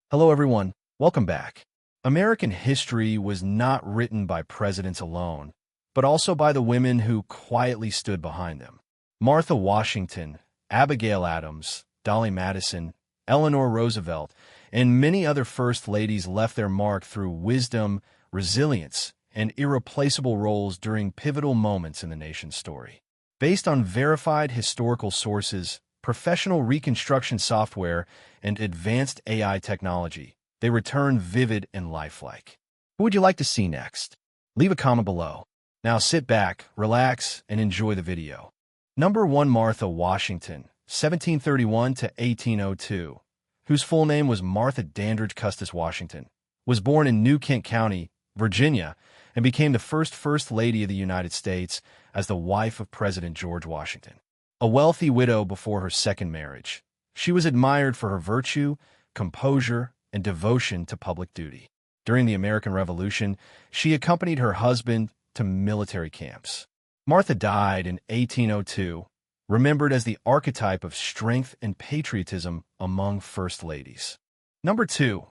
Hello, everyone. Welcome back. American history was not written by presidents alone, but also by the women who quietly stood behind them. Martha Washington, Abigail Adams, Dolley Madison, Eleanor Roosevelt, and many other first ladies left their mark through wisdom, resilience, and irreplaceable roles during pivotal moments in the nation's story. Based on verified historical sources, professional reconstruction software, and advanced AI technology, they return vivid and lifelike. Who would you like to see next? Leave a comment below. Now sit back, relax, and enjoy the video. Number 1. Martha Washington, 1731 to 1802, whose full name was Martha Dandridge Custis Washington, was born in New Kent County, Virginia, and became the First Lady of the United States as the wife of President George Washington. A wealthy widow before her second marriage, she was admired for her virtue, composure, and devotion to public duty. During the American Revolution, she accompanied her husband to military camps. Martha died in 1802, remembered as the archetype of strength and patriotism among first ladies. Number 2.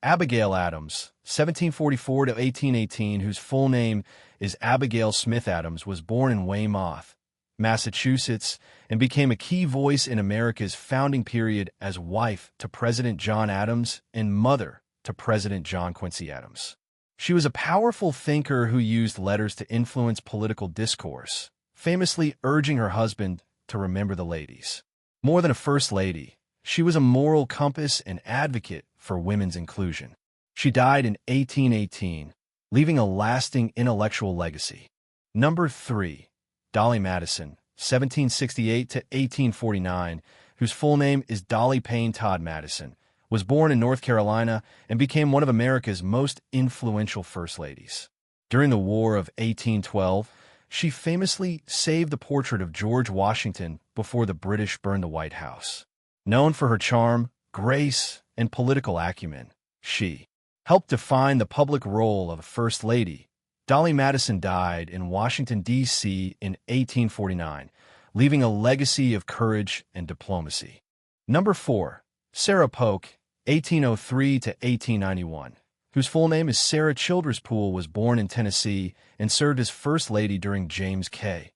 Abigail Adams, 1744 to 1818, whose full name is Abigail Smith Adams, was born in Weymouth, Massachusetts, and became a key voice in America's founding period as wife to President John Adams and mother to President John Quincy Adams. She was a powerful thinker who used letters to influence political discourse, famously urging her husband to remember the ladies. More than a first lady, she was a moral compass and advocate for women's inclusion. She died in 1818, leaving a lasting intellectual legacy. Number 3. Dolley Madison, 1768 to 1849, whose full name is Dolley Payne Todd Madison, was born in North Carolina and became one of America's most influential first ladies. During the War of 1812, she famously saved the portrait of George Washington before the British burned the White House. Known for her charm, grace, and political acumen, she helped define the public role of a first lady. Dolley Madison died in Washington, D.C. in 1849, leaving a legacy of courage and diplomacy. Number 4. Sarah Polk, 1803 to 1891, whose full name is Sarah Childress Poole, was born in Tennessee and served as First Lady during James K.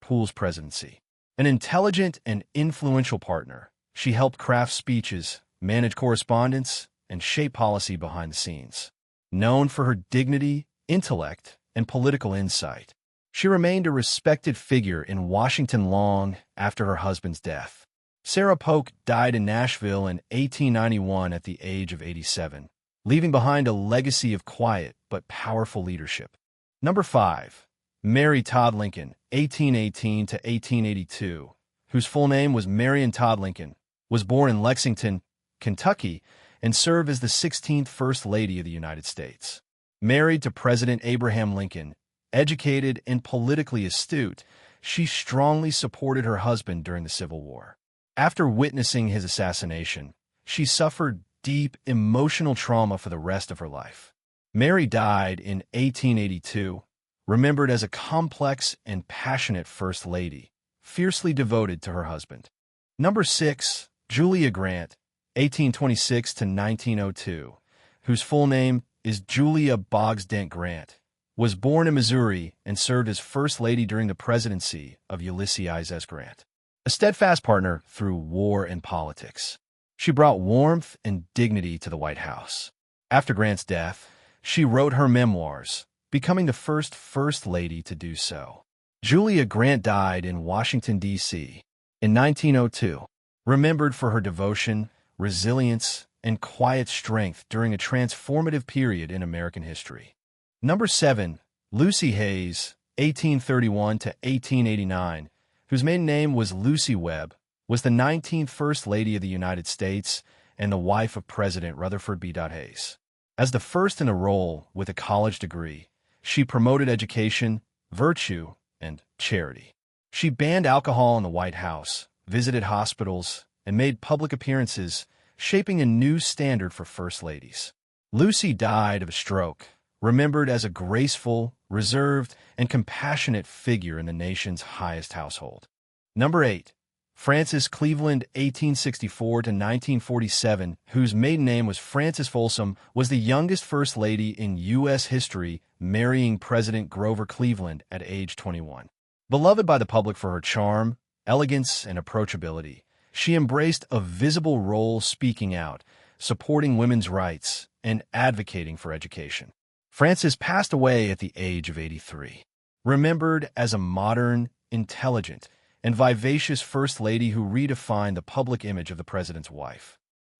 Poole's presidency. An intelligent and influential partner, she helped craft speeches, manage correspondence, and shape policy behind the scenes. Known for her dignity, intellect, and political insight, she remained a respected figure in Washington long after her husband's death. Sarah Polk died in Nashville in 1891 at the age of 87, leaving behind a legacy of quiet but powerful leadership. Number 5. Mary Todd Lincoln, 1818 to 1882, whose full name was Mary Todd Lincoln, was born in Lexington, Kentucky, and served as the 16th First Lady of the United States. Married to President Abraham Lincoln, educated and politically astute, she strongly supported her husband during the Civil War. After witnessing his assassination, she suffered deep emotional trauma for the rest of her life. Mary died in 1882, remembered as a complex and passionate First Lady, fiercely devoted to her husband. Number 6. Julia Grant, 1826 to 1902, whose full name is Julia Boggs Dent Grant, was born in Missouri and served as First Lady during the presidency of Ulysses S. Grant. A steadfast partner through war and politics, she brought warmth and dignity to the White House. After Grant's death, she wrote her memoirs, becoming the First Lady to do so. Julia Grant died in Washington, D.C. in 1902, remembered for her devotion, resilience, and quiet strength during a transformative period in American history. Number 7. Lucy Hayes, 1831 to 1889, whose maiden name was Lucy Webb, was the 19th First Lady of the United States and the wife of President Rutherford B. Hayes. As the first in a role with a college degree, she promoted education, virtue, and charity. She banned alcohol in the White House, visited hospitals, and made public appearances, shaping a new standard for First Ladies. Lucy died of a stroke, remembered as a graceful, reserved, and compassionate figure in the nation's highest household. Number 8. Frances Cleveland, 1864 to 1947, whose maiden name was Frances Folsom, was the youngest First Lady in U.S. history, marrying President Grover Cleveland at age 21. Beloved by the public for her charm, elegance, and approachability, she embraced a visible role speaking out, supporting women's rights, and advocating for education. Frances passed away at the age of 83. Remembered as a modern, intelligent, and vivacious First Lady who redefined the public image of the president's wife.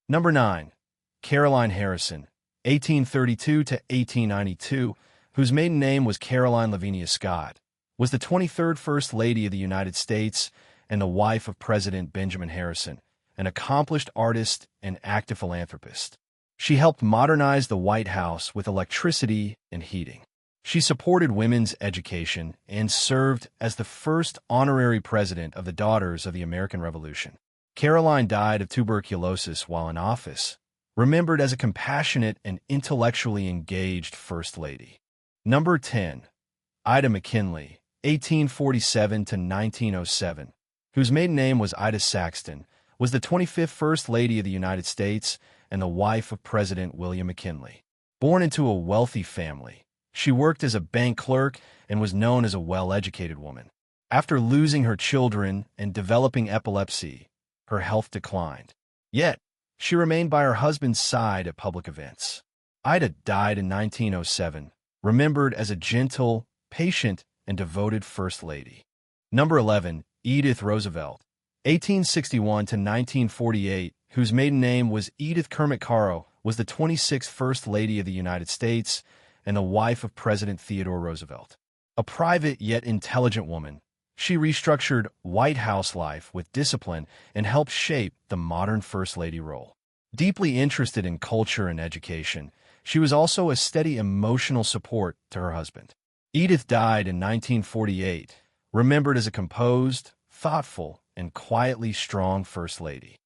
Number 9. Caroline Harrison, 1832 to 1892, whose maiden name was Caroline Lavinia Scott, was the 23rd First Lady of the United States and the wife of President Benjamin Harrison, an accomplished artist and active philanthropist. She helped modernize the White House with electricity and heating. She supported women's education and served as the first honorary president of the Daughters of the American Revolution. Caroline died of tuberculosis while in office, remembered as a compassionate and intellectually engaged First Lady. Number 10. Ida McKinley, 1847 to 1907, whose maiden name was Ida Saxton, was the 25th First Lady of the United States and the wife of President William McKinley. Born into a wealthy family, she worked as a bank clerk and was known as a well-educated woman. After losing her children and developing epilepsy, her health declined. Yet, she remained by her husband's side at public events. Ida died in 1907, remembered as a gentle, patient, and devoted First Lady. Number 11. Edith Roosevelt, 1861 to 1948, whose maiden name was Edith Kermit Caro, was the 26th First Lady of the United States and the wife of President Theodore Roosevelt. A private yet intelligent woman, she restructured White House life with discipline and helped shape the modern First Lady role. Deeply interested in culture and education, she was also a steady emotional support to her husband. Edith died in 1948, remembered as a composed, thoughtful, and quietly strong First Lady.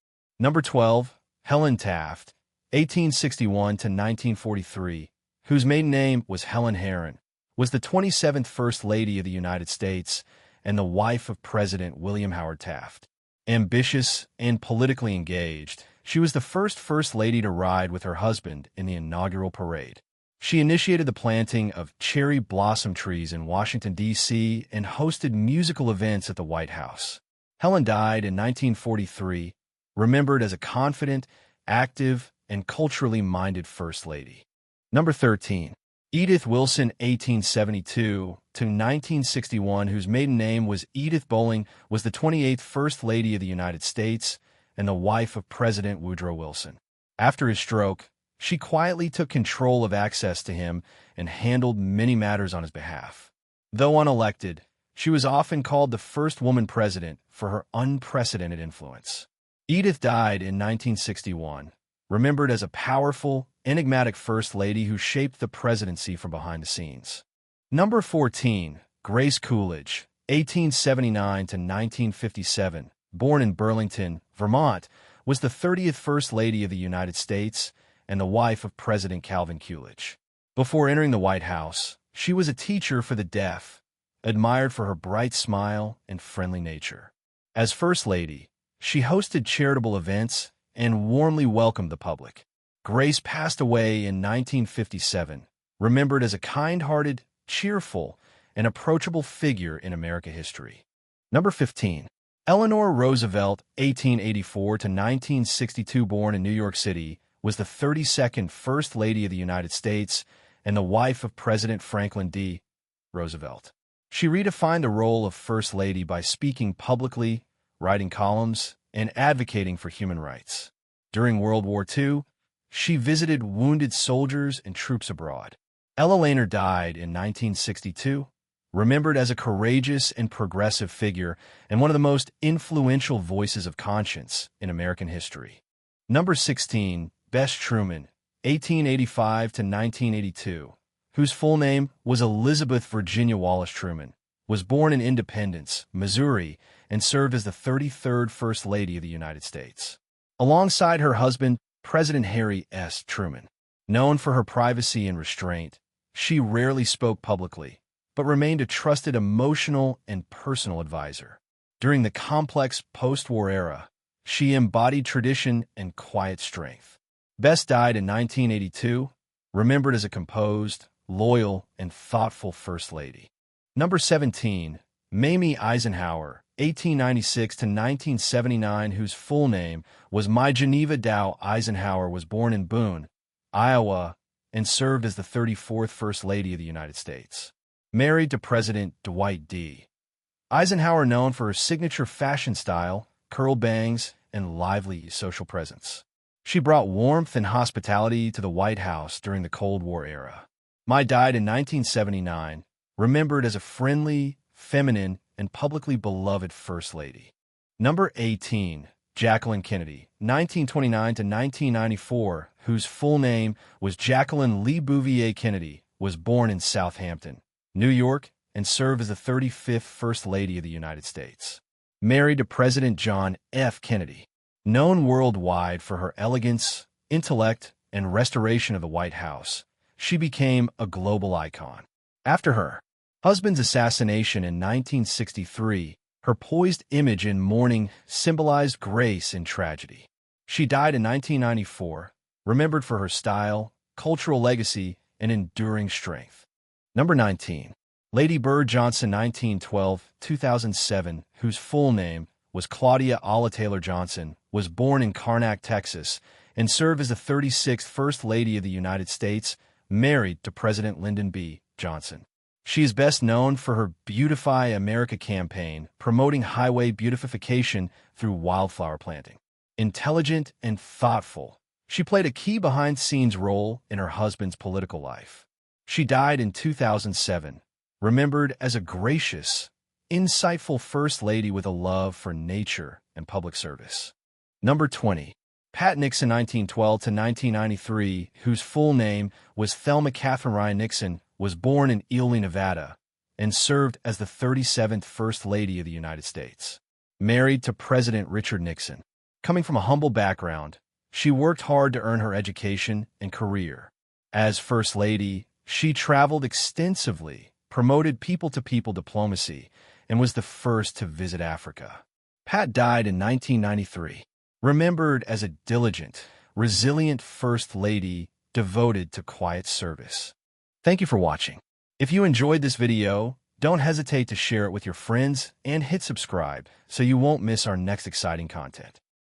Number 12. Helen Taft, 1861 to 1943, whose maiden name was Helen Herron, was the 27th First Lady of the United States and the wife of President William Howard Taft. Ambitious and politically engaged, she was the First Lady to ride with her husband in the inaugural parade. She initiated the planting of cherry blossom trees in Washington, D.C., and hosted musical events at the White House. Helen died in 1943, remembered as a confident, active, and culturally minded First Lady. Number 13. Edith Wilson, 1872 to 1961, whose maiden name was Edith Bowling, was the 28th First Lady of the United States and the wife of President Woodrow Wilson. After his stroke, she quietly took control of access to him and handled many matters on his behalf. Though unelected, she was often called the first woman president for her unprecedented influence. Edith died in 1961, remembered as a powerful, enigmatic First Lady who shaped the presidency from behind the scenes. Number 14. Grace Coolidge, 1879 to 1957, born in Burlington, Vermont, was the 30th First Lady of the United States and the wife of President Calvin Coolidge. Before entering the White House, she was a teacher for the deaf, admired for her bright smile and friendly nature. As First Lady, she hosted charitable events and warmly welcomed the public. Grace passed away in 1957, remembered as a kind-hearted, cheerful, and approachable figure in American history. Number 15. Eleanor Roosevelt, 1884 to 1962, born in New York City, was the 32nd First Lady of the United States and the wife of President Franklin D. Roosevelt. She redefined the role of First Lady by speaking publicly, writing columns, and advocating for human rights. During World War II, she visited wounded soldiers and troops abroad. Ella Laner died in 1962, remembered as a courageous and progressive figure and one of the most influential voices of conscience in American history. Number 16. Bess Truman, 1885 to 1982, whose full name was Elizabeth Virginia Wallace Truman, was born in Independence, Missouri, and served as the 33rd First Lady of the United States. Alongside her husband, President Harry S. Truman. Known for her privacy and restraint, she rarely spoke publicly, but remained a trusted emotional and personal advisor. During the complex post-war era, she embodied tradition and quiet strength. Best died in 1982, remembered as a composed, loyal, and thoughtful First Lady. Number 17, Mamie Eisenhower, 1896 to 1979, whose full name was My Geneva Dow Eisenhower, was born in Boone, Iowa, and served as the 34th First Lady of the United States. Married to President Dwight D. Eisenhower, known for her signature fashion style, curled bangs, and lively social presence. She brought warmth and hospitality to the White House during the Cold War era. Mai died in 1979, remembered as a friendly, feminine, and publicly beloved First Lady. Number 18, Jacqueline Kennedy, 1929 to 1994, whose full name was Jacqueline Lee Bouvier Kennedy, was born in Southampton, New York, and served as the 35th First Lady of the United States. Married to President John F. Kennedy. Known worldwide for her elegance, intellect, and restoration of the White House, she became a global icon. After her husband's assassination in 1963, her poised image in mourning symbolized grace in tragedy. She died in 1994, remembered for her style, cultural legacy, and enduring strength. Number 19. Lady Bird Johnson, 1912-2007, whose full name was Claudia Alla Taylor Johnson, was born in Karnak, Texas, and served as the 36th First Lady of the United States, married to President Lyndon B. Johnson. She is best known for her Beautify America campaign, promoting highway beautification through wildflower planting. Intelligent and thoughtful, she played a key behind-the-scenes role in her husband's political life. She died in 2007, remembered as a gracious, insightful First Lady with a love for nature and public service. Number 20. Pat Nixon, 1912 to 1993, whose full name was Thelma Catherine Ryan Nixon, was born in Ely, Nevada, and served as the 37th First Lady of the United States. Married to President Richard Nixon. Coming from a humble background, she worked hard to earn her education and career. As First Lady, she traveled extensively, promoted people-to-people diplomacy, and was the first to visit Africa. Pat died in 1993, remembered as a diligent, resilient First Lady devoted to quiet service. Thank you for watching. If you enjoyed this video, don't hesitate to share it with your friends and hit subscribe so you won't miss our next exciting content.